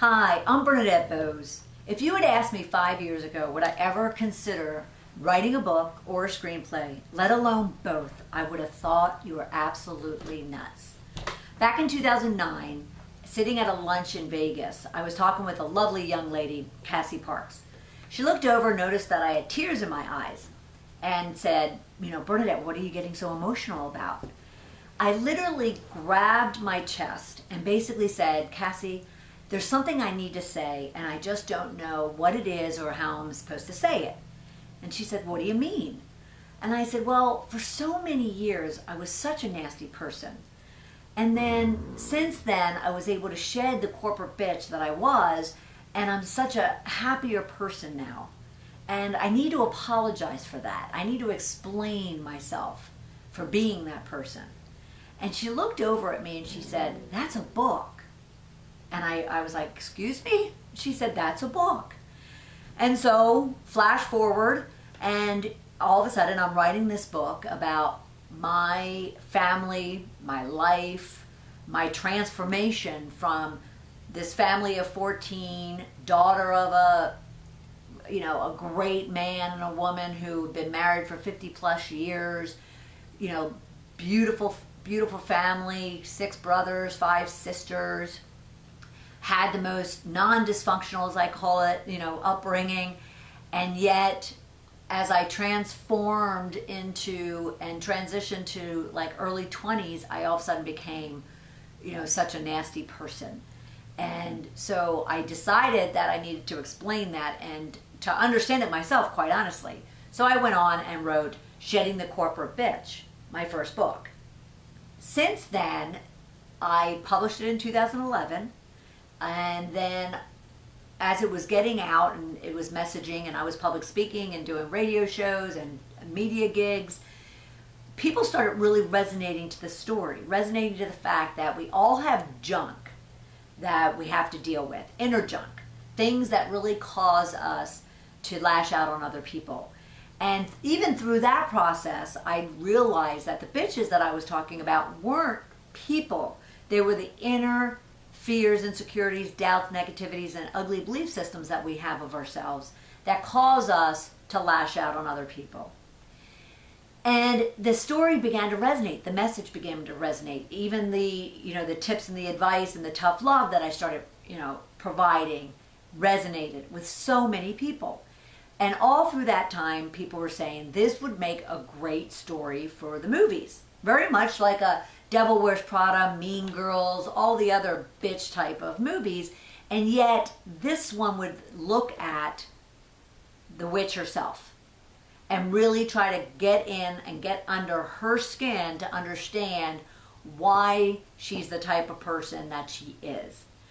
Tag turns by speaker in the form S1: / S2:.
S1: Hi, I'm Bernadette Boas. If you had asked me 5 years ago would I ever consider writing a book or a screenplay, let alone both, I would have thought you were absolutely nuts. Back in 2009, sitting at a lunch in Vegas, I was talking with a lovely young lady, Cassie Parks. She looked over, noticed that I had tears in my eyes, and said, Bernadette, what are you getting so emotional about? I literally grabbed my chest and basically said, Cassie, there's something I need to say, and I just don't know what it is or how I'm supposed to say it. And she said, what do you mean? And I said, well, for so many years, I was such a nasty person. And then, since then, I was able to shed the corporate bitch that I was, and I'm such a happier person now. And I need to apologize for that. I need to explain myself for being that person. And she looked over at me and she said, that's a book. And I was like, excuse me? She said, that's a book. And so, flash forward, and all of a sudden I'm writing this book about my family, my life, my transformation from this family of 14, daughter of a great man and a woman who had been married for 50 plus years, beautiful family, 6 brothers, 5 sisters, had the most non-dysfunctional, as I call it, upbringing. And yet, as I transformed into and transitioned to like early 20s, I all of a sudden became, such a nasty person. And so I decided that I needed to explain that and to understand it myself, quite honestly. So I went on and wrote Shedding the Corporate Bitch, my first book. Since then, I published it in 2011. And then as it was getting out and it was messaging and I was public speaking and doing radio shows and media gigs, people started really resonating to the story, resonating to the fact that we all have junk that we have to deal with, inner junk, things that really cause us to lash out on other people. And even through that process, I realized that the bitches that I was talking about weren't people. They were the inner fears, insecurities, doubts, negativities, and ugly belief systems that we have of ourselves that cause us to lash out on other people. And the story began to resonate. The message began to resonate. Even the tips and the advice and the tough love that I started, providing resonated with so many people. And all through that time, people were saying this would make a great story for the movies. Very much like a Devil Wears Prada, Mean Girls, all the other bitch type of movies. And yet, this one would look at the witch herself and really try to get in and get under her skin to understand why she's the type of person that she is.